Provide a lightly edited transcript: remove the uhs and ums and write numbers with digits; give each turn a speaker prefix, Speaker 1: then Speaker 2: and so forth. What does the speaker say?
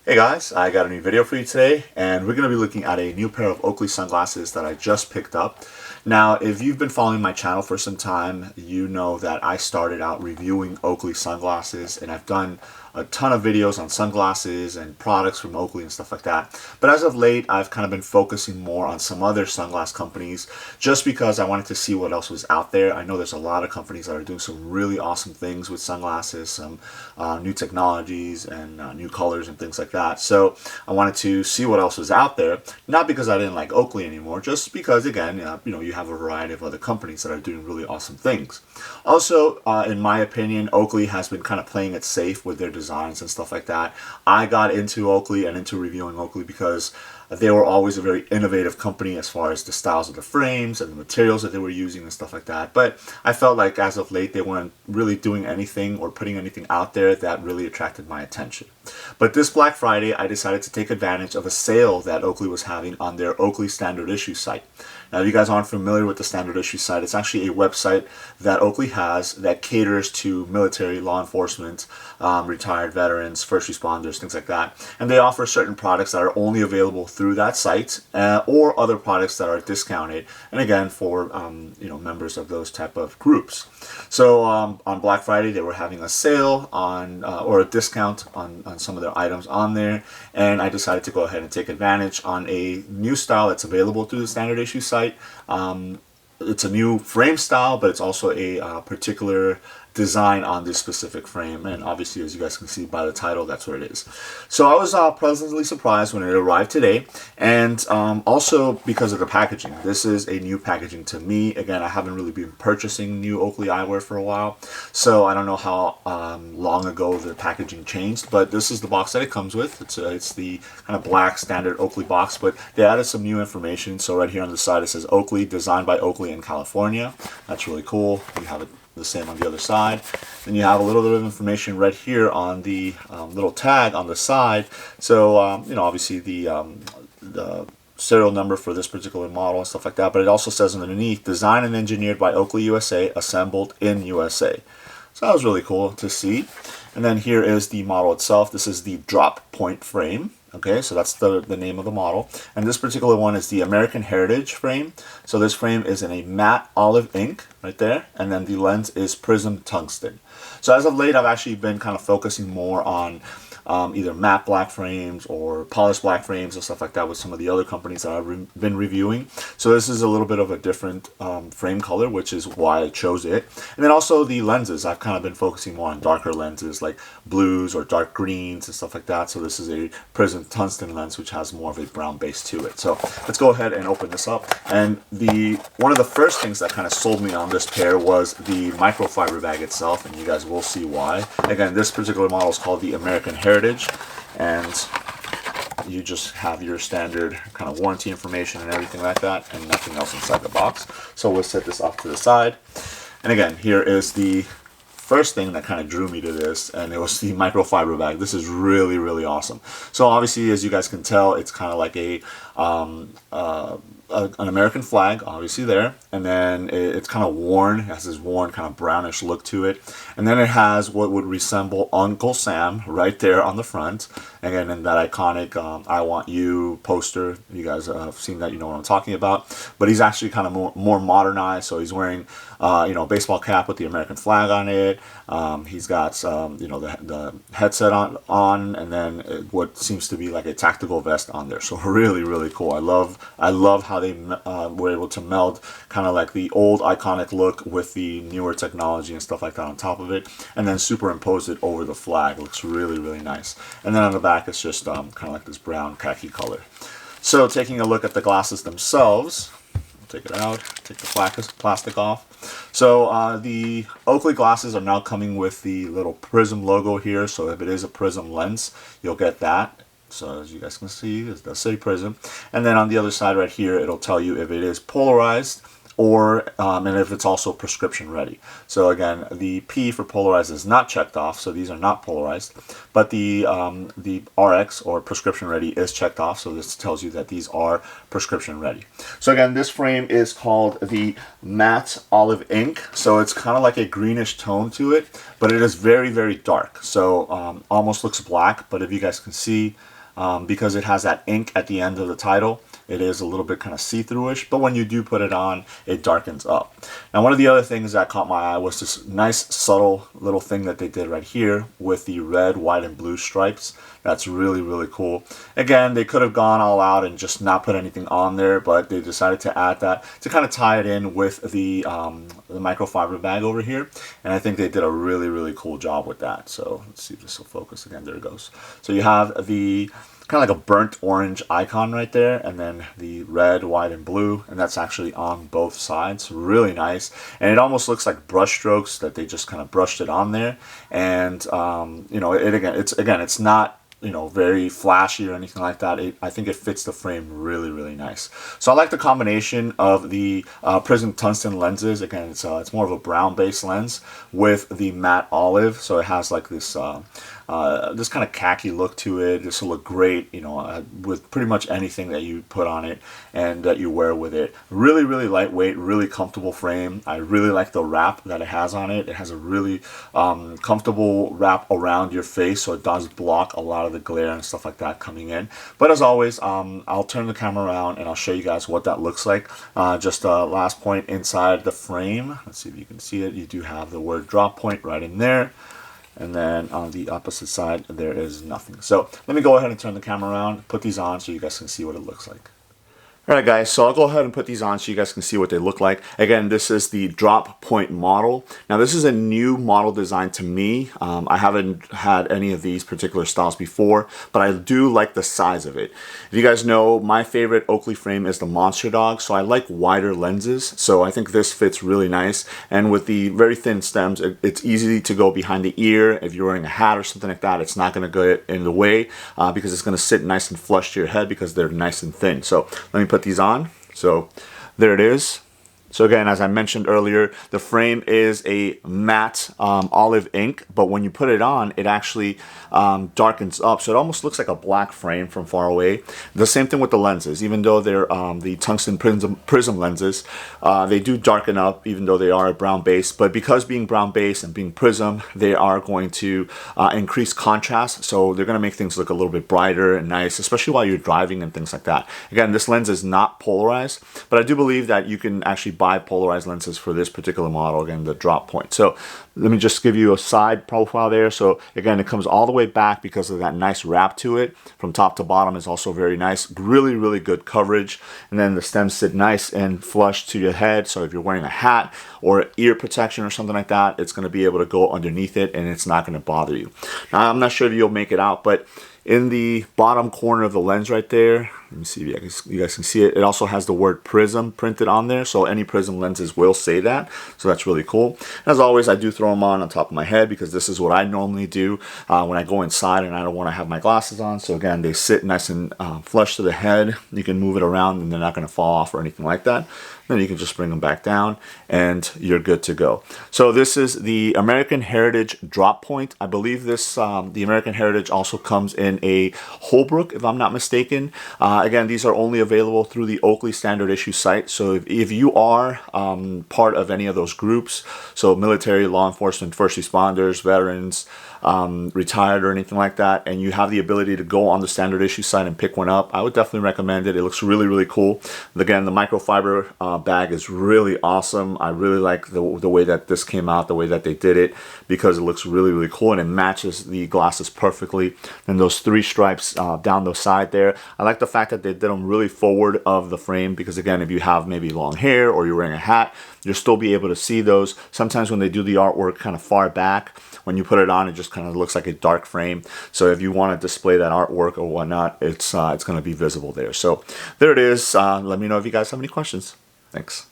Speaker 1: Hey guys, I got a new video for you today, and we're going to be looking at a new pair of Oakley sunglasses that I just picked up. Now, if you've been following my channel for some time, you know that I started out reviewing Oakley sunglasses, and I've done a ton of videos on sunglasses and products from Oakley and stuff like that. But as of late, I've kind of been focusing more on some other sunglass companies just because I wanted to see what else was out there. I know there's a lot of companies that are doing some really awesome things with sunglasses, some new technologies and new colors and things like that. So I wanted to see what else was out there, not because I didn't like Oakley anymore, just because, again, you have a variety of other companies that are doing really awesome things. Also, in my opinion, Oakley has been kind of playing it safe with their designs and stuff like that. I got into Oakley and into reviewing Oakley because they were always a very innovative company as far as the styles of the frames and the materials that they were using and stuff like that. But I felt like as of late they weren't really doing anything or putting anything out there that really attracted my attention. But this Black Friday I decided to take advantage of a sale that Oakley was having on their Oakley Standard Issue site. Now, if you guys aren't familiar with the Standard Issue site, it's actually a website that Oakley has that caters to military, law enforcement, retired veterans, first responders, things like that. And they offer certain products that are only available through that site or other products that are discounted. And again, for members of those type of groups. So on Black Friday, they were having a sale on or a discount on some of their items on there. And I decided to go ahead and take advantage on a new style that's available through the Standard Issue site. It's a new frame style, but it's also a particular design on this specific frame, and obviously, as you guys can see by the title, that's what it is. So I was pleasantly surprised when it arrived today, and also because of the packaging. This is a new packaging to me. Again, I haven't really been purchasing new Oakley eyewear for a while, so I don't know how long ago the packaging changed, but this is the box that it comes with. It's the kind of black standard Oakley box, but they added some new information. So right here on the side it says Oakley, designed by Oakley in California. That's really cool. You have it the same on the other side. Then you have a little bit of information right here on the little tag on the side. So obviously the serial number for this particular model and stuff like that. But it also says underneath, designed and engineered by Oakley USA, assembled in USA. So that was really cool to see. And then here is the model itself. This is the drop point frame. Okay, so that's the name of the model. And this particular one is the American Heritage frame. So this frame is in a matte olive ink right there. And then the lens is Prizm Tungsten. So as of late, I've actually been kind of focusing more on either matte black frames or polished black frames and stuff like that with some of the other companies that I've been reviewing. So this is a little bit of a different frame color, which is why I chose it. And then also the lenses, I've kind of been focusing more on darker lenses like blues or dark greens and stuff like that. So this is a Prizm Tungsten lens, which has more of a brown base to it. So let's go ahead and open this up. And one of the first things that kind of sold me on this pair was the microfiber bag itself, and you guys will see why. Again, this particular model is called the American Heritage, and you just have your standard kind of warranty information and everything like that, and nothing else inside the box. So we'll set this off to the side. And again, here is the first thing that kind of drew me to this, and it was the microfiber bag. This is really, really awesome. So obviously, as you guys can tell, it's kind of like an American flag, obviously there, and then it's kind of worn. It has this worn kind of brownish look to it, and then it has what would resemble Uncle Sam right there on the front. Again, in that iconic "I Want You" poster. You guys have seen that, you know what I'm talking about. But he's actually kind of more modernized. So he's wearing a baseball cap with the American flag on it. He's got the headset on, and then what seems to be like a tactical vest on there. So really, really cool. I love how they were able to meld kind of like the old iconic look with the newer technology and stuff like that on top of it, and then superimpose it over the flag. It looks really, really nice. And then on the back, it's just kind of like this brown khaki color. So taking a look at the glasses themselves, take it out, take the plastic off. So the Oakley glasses are now coming with the little Prizm logo here. So if it is a Prizm lens, you'll get that. So as you guys can see, it does say Prizm. And then on the other side right here, it'll tell you if it is polarized or and if it's also prescription ready. So again, the P for polarized is not checked off, so these are not polarized, but the RX or prescription ready is checked off, so this tells you that these are prescription ready. So again, this frame is called the matte olive ink, so it's kind of like a greenish tone to it, but it is very, very dark, so almost looks black, but if you guys can see, because it has that ink at the end of the title, it is a little bit kind of see-through-ish, but when you do put it on, it darkens up. Now, one of the other things that caught my eye was this nice, subtle little thing that they did right here with the red, white, and blue stripes. That's really, really cool. Again, they could have gone all out and just not put anything on there, but they decided to add that to kind of tie it in with the microfiber bag over here. And I think they did a really, really cool job with that. So let's see if this will focus again. There it goes. So you have the kind of like a burnt orange icon right there, and then the red, white, and blue, and that's actually on both sides. Really nice, and it almost looks like brush strokes that they just kind of brushed it on there. And you know, it's not, you know, very flashy or anything like that. I think it fits the frame really, really nice. So I like the combination of the Prizm Tungsten lenses. Again, it's more of a brown based lens with the matte olive, so it has like this this kind of khaki look to it. This will look great, you know, with pretty much anything that you put on it and that you wear with it. Really, really lightweight, really comfortable frame. I really like the wrap that it has on it. It has a really comfortable wrap around your face, so it does block a lot of the glare and stuff like that coming in. But as always, I'll turn the camera around and I'll show you guys what that looks like. Just a last point inside the frame. Let's see if you can see it. You do have the word drop point right in there. And then on the opposite side, there is nothing. So let me go ahead and turn the camera around, put these on so you guys can see what it looks like. Alright guys, so I'll go ahead and put these on so you guys can see what they look like. Again, this is the drop point model. Now this is a new model design to me. I haven't had any of these particular styles before, but I do like the size of it. If you guys know, my favorite Oakley frame is the Monster Dog, so I like wider lenses. So I think this fits really nice. And with the very thin stems, it's easy to go behind the ear. If you're wearing a hat or something like that, it's not going to go in the way because it's going to sit nice and flush to your head because they're nice and thin. So let me put these on. So there it is. So again, as I mentioned earlier, the frame is a matte olive ink, but when you put it on, it actually darkens up. So it almost looks like a black frame from far away. The same thing with the lenses. Even though they're the tungsten prism lenses, they do darken up, even though they are a brown base. But because being brown base and being prism, they are going to increase contrast. So they're going to make things look a little bit brighter and nice, especially while you're driving and things like that. Again, this lens is not polarized, but I do believe that you can actually buy polarized lenses for this particular model, again, the drop point. So let me just give you a side profile there. So again, it comes all the way back because of that nice wrap to it. From top to bottom is also very nice. Really, really good coverage. And then the stems sit nice and flush to your head. So if you're wearing a hat or ear protection or something like that, it's going to be able to go underneath it and it's not going to bother you. Now, I'm not sure if you'll make it out, but in the bottom corner of the lens right there, let me see if you guys can see it. It also has the word Prizm printed on there, so any Prizm lenses will say that. So that's really cool. As always, I do throw them on top of my head because this is what I normally do when I go inside and I don't want to have my glasses on. So again, they sit nice and flush to the head. You can move it around and they're not going to fall off or anything like that. Then you can just bring them back down and you're good to go. So this is the American Heritage drop point. I believe this, the American Heritage also comes in a Holbrook, if I'm not mistaken. Again, these are only available through the Oakley standard issue site. So if you are part of any of those groups, so military, law enforcement, first responders, veterans, retired or anything like that, and you have the ability to go on the standard issue site and pick one up, I would definitely recommend it. It looks really, really cool. Again, the microfiber bag is really awesome. I really like the way that this came out, the way that they did it, because it looks really, really cool and it matches the glasses perfectly. And those three stripes down the side there, I like the fact that they did them really forward of the frame, because again, if you have maybe long hair or you're wearing a hat, you'll still be able to see those. Sometimes when they do the artwork kind of far back, when you put it on, it just kind of looks like a dark frame. So if you want to display that artwork or whatnot, it's going to be visible there. So there it is. Let me know if you guys have any questions. Thanks.